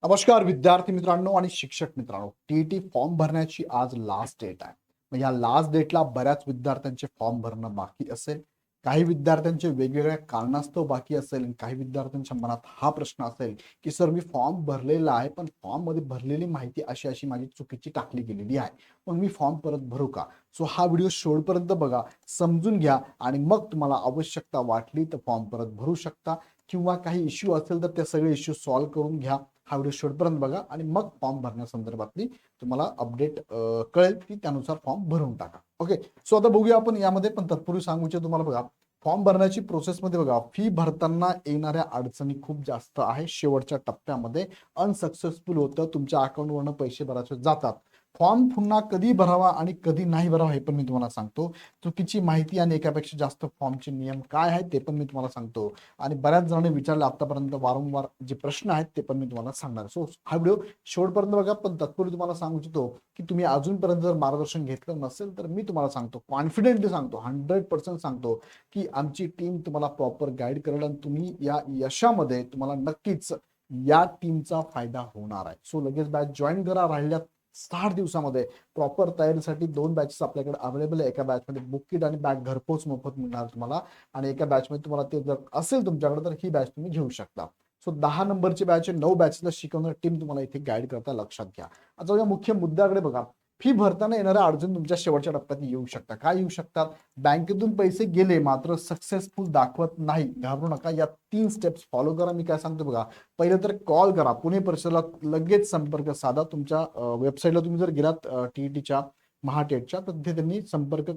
नमस्कार विद्यार्थी मित्रांनो आणि शिक्षक मित्रांनो, टीईटी फॉर्म भरण्याची आज लास्ट डेट आहे. मग या लास्ट डेटला बऱ्याच विद्यार्थ्यांचे फॉर्म भरणं बाकी असेल. काही विद्यार्थ्यांचे वेगवेगळ्या कारणास्तव बाकी असेल आणि काही विद्यार्थ्यांच्या मनात हा प्रश्न असेल की सर मी फॉर्म भरलेला आहे, पण फॉर्म मध्ये भरलेली माहिती अशी अशी माझी चुकीची टाकली गेलेली आहे. मग मी फॉर्म परत भरू का? सो हा व्हिडिओ शेवटपर्यंत बघा, समजून घ्या आणि मग तुम्हाला आवश्यकता वाटली तर फॉर्म परत भरू शकता किंवा काही इश्यू असेल तर ते सगळे इश्यू सॉल्व्ह करून घ्या. हा व्हिडिओ शेवटपर्यंत बघा आणि मग फॉर्म भरण्यासंदर्भातली तुम्हाला अपडेट कळेल की त्यानुसार फॉर्म भरून टाका. ओके, सो आता बघूया आपण यामध्ये, पण तत्पूर्वी सांगू इच्छितो तुम्हाला बघा, फॉर्म भरण्याची प्रोसेसमध्ये बघा, फी भरताना येणाऱ्या अडचणी खूप जास्त आहे. शेवटच्या टप्प्यामध्ये अनसक्सेसफुल होतं, तुमच्या अकाउंटवरनं पैसे बराच जातात. फॉर्म पुन्हा कधी भरावा आणि कधी नाही भरावा हे पण मी तुम्हाला सांगतो. चुकीची माहिती आणि एकापेक्षा जास्त फॉर्मचे नियम काय आहेत ते पण मी तुम्हाला सांगतो. आणि बऱ्याच जणांनी विचारले आतापर्यंत वारंवार जे प्रश्न आहेत ते पण मी तुम्हाला सांगणार. सो हा व्हिडिओ शेवटपर्यंत बघा, पण तत्पूर्वी तुम्हाला सांगू इच्छितो की तुम्ही अजूनपर्यंत जर मार्गदर्शन घेतलं नसेल तर मी तुम्हाला सांगतो, कॉन्फिडेंटली सांगतो, 100% सांगतो की आमची टीम तुम्हाला प्रॉपर गाईड करेल आणि तुम्ही या यशामध्ये तुम्हाला नक्कीच या टीमचा फायदा होणार आहे. सो लगेच बॅच जॉईन करा. राहिल्या 60 दिवसामध्ये प्रॉपर तयारीसाठी 2 बॅचेस आपल्याकडे अवेलेबल आहे. एका बॅचमध्ये बुक किट आणि बॅग घरपोच मोफत मिळणार तुम्हाला, आणि एका बॅचमध्ये तुम्हाला ते जर असेल तुमच्याकडे तर ही बॅच तुम्ही घेऊ शकता. सो 10 नंबरची बॅच आहे, 9 बॅचला शिकवणार टीम तुम्हाला इथे गाईड करता, लक्षात घ्या. आता या मुख्य मुद्द्याकडे बघा. फी भरताना येणाऱ्या अडचणी तुमच्या शेवटच्या टप्प्यात येऊ शकतात. काय येऊ शकतात? बँकेतून पैसे गेले मात्र सक्सेसफुल दाखवत नाही. घाबरू नका, या 3 स्टेप्स फॉलो करा. मी काय सांगतो बघा, पहिलं तर कॉल करा, पुणे परिसराला लगेच संपर्क साधा. तुमच्या वेबसाईटला तुम्ही जर गेलात टीईटीच्या महाटेटच्या, तर तिथे त्यांनी संपर्क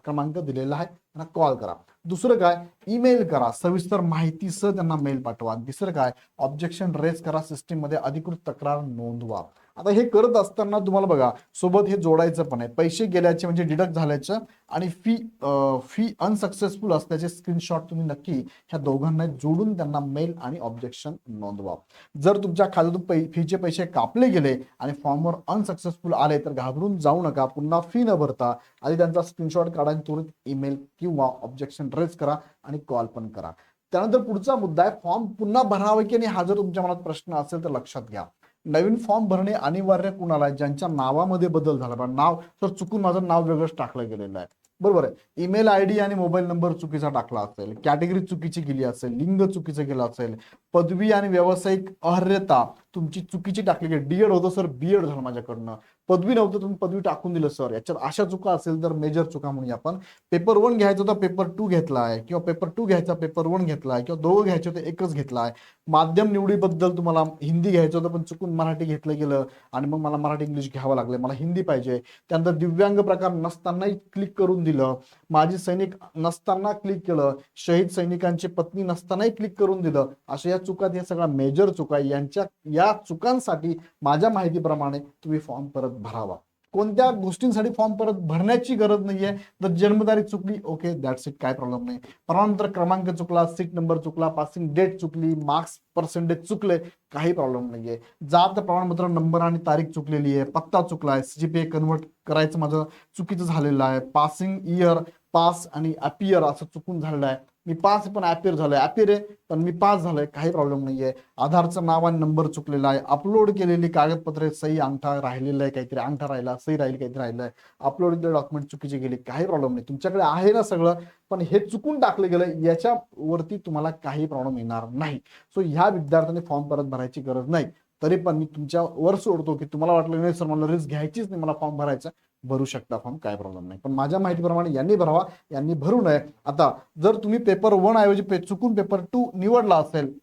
क्रमांक दिलेला आहे, त्यांना कॉल करा. दुसरं काय, ईमेल करा, सविस्तर माहितीसह त्यांना मेल पाठवा. तिसरं काय, ऑब्जेक्शन रेज करा, सिस्टीम मध्ये अधिकृत तक्रार नोंदवा. आता हे करत असताना तुम्हाला बघा, सोबत हे जोडायचं पण आहे, पैसे गेल्याचे म्हणजे डिडक्ट झाल्याचं आणि फी अनसक्सेसफुल असल्याचे स्क्रीनशॉट तुम्ही नक्की ह्या दोघांना जोडून त्यांना मेल आणि ऑब्जेक्शन नोंदवा. जर तुमच्या खात्यातून फीचे पैसे कापले गेले आणि फॉर्मवर अनसक्सेसफुल आले तर घाबरून जाऊ नका. पुन्हा फी न भरता आधी त्यांचा स्क्रीनशॉट काढा आणि त्वरित ईमेल किंवा ऑब्जेक्शन रेज करा आणि कॉल पण करा. त्यानंतर पुढचा मुद्दा आहे, फॉर्म पुन्हा भरावा की नाही. हा जर तुमच्या मनात प्रश्न असेल तर लक्षात घ्या, नवीन फॉर्म भरणे अनिवार्य कुणाला आहे? ज्यांच्या नावामध्ये बदल झाला. नाव तर चुकून माझं नाव वेगळंच टाकलं गेलेलं आहे, बरोबर आहे. ईमेल आयडी आणि मोबाईल नंबर चुकीचा टाकला असेल, कॅटेगरी चुकीची गेली असेल, लिंग चुकीचं गेलं असेल, पदवी आणि व्यावसायिक अर्हता तुमची चुकीची टाकली गेली. डीएड होतं सर, बीएड झालं माझ्याकडनं. पदवी नव्हतं, तुम्ही पदवी टाकून दिलं सर. याच्यात अशा चुका असेल तर मेजर चुका म्हणूया आपण. पेपर 1 घ्यायचा होता पेपर 2 घेतलाय, किंवा पेपर 2 घ्यायचा पेपर 1 घेतलाय, किंवा दोघं घ्यायचे होते एकच घेतलाय. माध्यम निवडीबद्दल तुम्हाला हिंदी घ्यायचं होतं पण चुकून मराठी घेतलं गेलं आणि मग मला मराठी इंग्लिश घ्यावं लागलं, मला हिंदी पाहिजे. त्यानंतर दिव्यांग प्रकार नसतानाही क्लिक करून दिलं, माजी सैनिक नसताना क्लिक केलं, शहीद सैनिकांची पत्नी नसतानाही क्लिक करून दिलं. अशा या चुका, या सगळ्या मेजर चुका. या चुकांसाठी माझ्या माहितीप्रमाणे तुम्ही फॉर्म परत भरावा. कोणत्या गोष्टींसाठी फॉर्म परत भरण्याची गरज नाहीये. तर जन्मतारीख चुकली, ओके दॅट्स इट, काय प्रॉब्लेम नाही. प्रमाणपत्र क्रमांक चुकला, सीट नंबर चुकला, पासिंग डेट चुकली, मार्क्स पर्सेंटेज चुकले, काही प्रॉब्लेम नाहीये. जात प्रमाणपत्र नंबर आणि तारीख चुकलेली आहे, पत्ता चुकलाय, सीजीपीए कन्वर्ट करायचं माझं चुकीचं झालेलं आहे, पासिंग इयर पास आणि अपियर असं चुकून झालेलं आहे. मी पास पण अपियर झालोय, अपियर आहे पण मी पास झालोय, काही प्रॉब्लेम नाहीये. आधारचं नाव आणि नंबर चुकलेला आहे, अपलोड केलेली कागदपत्रे सही अंगठा राहिलेला आहे, काहीतरी अंगठा राहिला, सही राहिली, काहीतरी राहिलं आहे, अपलोड केलेले डॉक्युमेंट चुकीचे गेले, काही प्रॉब्लेम नाही. तुमच्याकडे आहे ना सगळं, पण हे चुकून टाकलं गेलं, याच्यावरती तुम्हाला काही प्रॉब्लेम येणार नाही. सो ह्या विद्यार्थ्यांनी फॉर्म परत भरायची गरज नाही. तरी पण मी तुमच्यावर सोडतो की तुम्हाला वाटलं नाही सर मला रिस्क घ्यायचीच नाही, मला फॉर्म भरायचा, भरू शकता फॉर्म, काय प्रॉब्लेम नाही. पण माझ्या माहितीप्रमाणे यांनी भरावा, यांनी भरू नये. आता जर तुम्ही पेपर 1 ऐवजी चुकून पेपर 2 निवडला असेल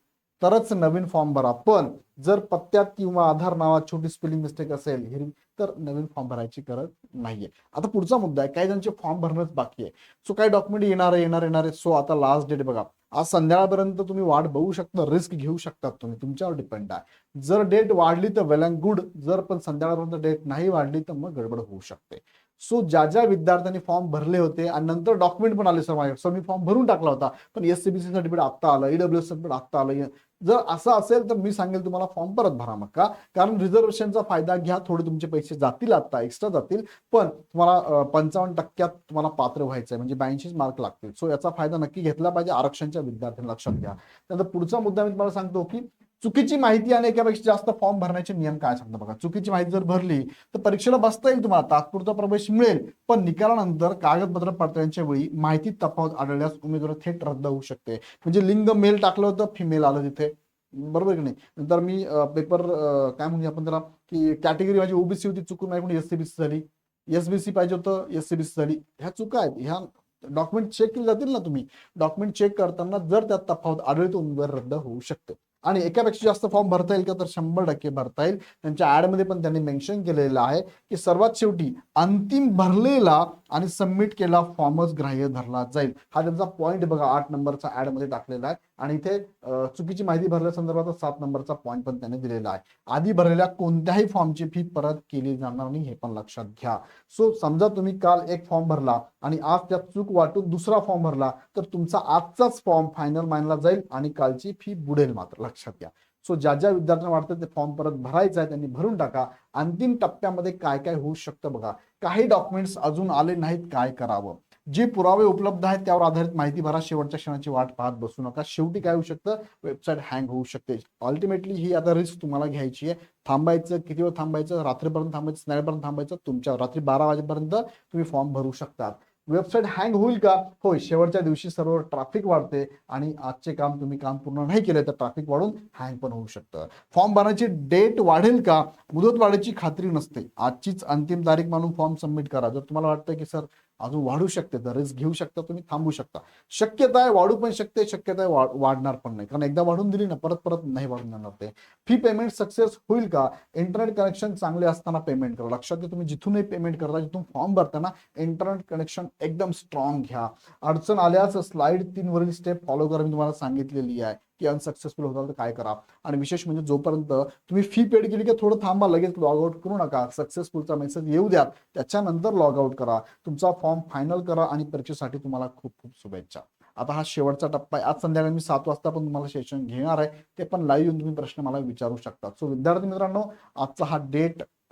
तरच नवीन फॉर्म भरा. पण जर पत्त्यात किंवा आधार नावात छोटी स्पेलिंग मिस्टेक असेल तर नवीन फॉर्म भरायची गरज नाहीये. आता पुढचा मुद्दा आहे, काही जणांचे फॉर्म भरणंच बाकी आहे. सो काही डॉक्युमेंट येणार आहे. सो आता लास्ट डेट बघा, आज संध्याकाळपर्यंत तुम्ही वाट बघू शकता, रिस्क घेऊ शकता, तुम्ही तुमच्यावर डिपेंड आहे. जर डेट वाढली तर वेल अँड गुड, जर पण संध्याकाळपर्यंत डेट नाही वाढली तर मग गडबड होऊ शकते. सो ज्या विद्यार्थ्यांनी फॉर्म भरले होते आणि नंतर डॉक्युमेंट पण आले सर माझ्याकडे, सर मी फॉर्म भरून टाकला होता पण एससीबीसी सर्टिफिकेट आत्ता आलं, ईडब्ल्यूएस सर्टिफिकेट आत्ता आलं, जर असं असेल तर मी सांगेल तुम्हाला फॉर्म परत भरा. मग का? कारण रिझर्वेशनचा फायदा घ्या, थोडे तुमचे पैसे जातील, आता एक्स्ट्रा जातील, पण तुम्हाला 55% तुम्हाला पात्र व्हायचंय, म्हणजे 82 मार्क लागतील. सो याचा फायदा नक्की घेतला पाहिजे आरक्षणच्या विद्यार्थ्यांना, लक्षात घ्या. त्यानंतर पुढचा मुद्दा मी तुम्हाला सांगतो की चुकीची माहिती आणि एकापेक्षा जास्त फॉर्म भरण्याचे नियम काय सांगतात बघा. चुकीची माहिती जर भरली तर परीक्षेला बसता येईल, तुम्हाला तात्पुरता प्रवेश मिळेल, पण निकालानंतर कागदपत्र पडताळणीच्या वेळी माहिती तफावत आढळल्यास उमेदवार थेट रद्द होऊ शकते. म्हणजे लिंग मेल टाकलं होतं, फिमेल आलं तिथे, बरोबर की नाही. नंतर मी पेपर काय म्हणजे आपण त्याला की कॅटेगरी माझी ओबीसी होती, चुकून नाही पण एससीबीसी झाली, एसबीसी पाहिजे होतं एससीबीसी झाली. ह्या चुका आहेत. ह्या डॉक्युमेंट चेक केले जातील ना, तुम्ही डॉक्युमेंट चेक करताना जर त्यात तफावत आढळली तर उमेदवार रद्द होऊ शकते. आणि एकापेक्षा जास्त फॉर्म भरता येईल का, तर 100% भरता येईल. त्यांच्या ऍडमध्ये पण त्यांनी मेन्शन केलेलं आहे की सर्वात शेवटी अंतिम भरलेला आणि सबमिट केला फॉर्मच ग्राह्य धरला जाईल. हा त्यांचा पॉईंट बघा 8 नंबरचा ऍडमध्ये टाकलेला आहे. आणि इथे चुकीची माहिती भरल्या संदर्भात 7 नंबरचा पॉईंट पण त्यांनी दिलेला आहे. आधी भरलेल्या कोणत्याही फॉर्मची फी परत केली जाणार नाही, हे पण लक्षात घ्या. सो समजा तुम्ही काल एक फॉर्म भरला आणि आज त्यात चूक वाटून दुसरा फॉर्म भरला तर तुमचा आजचाच फॉर्म फायनल मानला जाईल आणि कालची फी बुडेल मात्र, लक्षात घ्या. सो ज्या ज्या विद्यार्थ्यांना वाटतं ते फॉर्म परत भरायचा आहे त्यांनी भरून टाका. अंतिम टप्प्यामध्ये काय काय होऊ शकतं बघा. काही डॉक्युमेंट्स अजून आले नाहीत, काय करावं. जे पुरावे उपलब्ध आहेत त्यावर आधारित माहिती भरा. शेवटच्या क्षणाची वाट पाहत बसू नका. शेवटी काय होऊ शकतं, वेबसाईट हँग होऊ शकते. अल्टिमेटली ही आता रिस्क तुम्हाला घ्यायची आहे. थांबायचं, किती वेळ थांबायचं, रात्रीपर्यंत थांबायचं, संध्याकाळपर्यंत थांबायचं, तुमच्या रात्री 12 वाजेपर्यंत तुम्ही फॉर्म भरू शकता. वेबसाईट हँग होईल का, होय, शेवटच्या दिवशी सर्व ट्रॅफिक वाढते आणि आजचे काम तुम्ही काम पूर्ण नाही केले तर ट्रॅफिक वाढून हँग पण होऊ शकतं. फॉर्म भरण्याची डेट वाढेल का, मुदत वाढीची खात्री नसते. आजचीच अंतिम तारीख मानून फॉर्म सबमिट करा. जर तुम्हाला वाटतं की सर अजून वाढू शकते तर रिस्क घेऊ शकता, तुम्ही थांबू शकता. शक्यता आहे वाढू पण शकते, शक्यता आहे वाढणार पण नाही, कारण एकदा वाढून दिली ना परत परत नाही वाढून जाणार ते. फी पेमेंट सक्सेस होईल का, इंटरनेट कनेक्शन चांगले असताना पेमेंट करा. लक्षात घ्या, तुम्ही जिथूनही पेमेंट करता, जिथून फॉर्म भरताना इंटरनेट कनेक्शन एकदम स्ट्रॉंग घ्या. अडचण आल्यास स्लाइड 3 वरील स्टेप फॉलो करा, मी तुम्हाला सांगितलेली आहे की अनसक्सेसफुल होताल तर काय करा. आणि विशेष म्हणजे जोपर्यंत तुम्ही फी पेड केली की थोडं थांबा, लगेच लॉग आउट करू नका. सक्सेसफुलचा मेसेज येऊ द्या, त्याच्यानंतर लॉग आउट करा. तुमचा फॉर्म फायनल करा आणि परीक्षेसाठी तुम्हाला खूप खूप शुभेच्छा. आता हा शेवटचा टप्पा आहे. आज संध्याकाळी मी 7 वाजता पण तुम्हाला सेशन घेणार आहे, ते पण लाईव्ह येऊन तुम्ही प्रश्न मला विचारू शकता. सो विद्यार्थी मित्रांनो, आजचा हा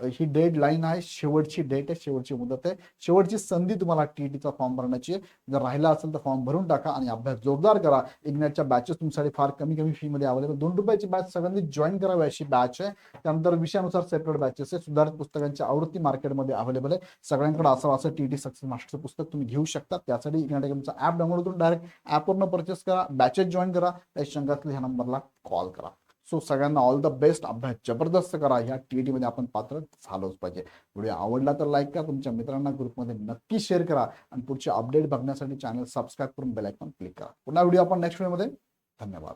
ही डेड लाईन आहे, शेवटची डेट आहे, शेवटची मुदत आहे, शेवटची संधी तुम्हाला टीईटीचा फॉर्म भरण्याची. जर राहिला असेल तर फॉर्म भरून टाका आणि अभ्यास जोरदार करा. इग्नाइटच्या बॅचेस तुमच्यासाठी फार कमी फी मध्ये अवेलेबल. ₹2 बॅच सगळ्यांनी जॉईन करावी अशी बॅच आहे. त्यानंतर विषयानुसार सेपरेट बॅचेस आहे. सुधारित पुस्तकांची आवृत्ती मार्केटमध्ये अवेलेबल आहे. सगळ्यांकडे असं टीईटी सक्सेस मास्टरचं पुस्तक तुम्ही घेऊ शकता. त्यासाठी इग्नाइट अकॅडमीचा ऍप डाउनलोड करून डायरेक्ट ऍपवरनं परचेस करा, बॅचेस जॉईन करा. त्या शंकातली ह्या नंबरला कॉल करा. सो सगळ्यांना ऑल द बेस्ट. अभ्यास जबरदस्त करा. ह्या टीईटी मध्ये आपण पात्र झालोच पाहिजे. व्हिडिओ आवडला तर लाईक करा, तुमच्या मित्रांना ग्रुपमध्ये नक्की शेअर करा आणि पुढचे अपडेट बघण्यासाठी चॅनल सबस्क्राईब करून बेल आयकॉन क्लिक करा. पुन्हा व्हिडिओ आपण नेक्स्ट व्हिडिओमध्ये. धन्यवाद.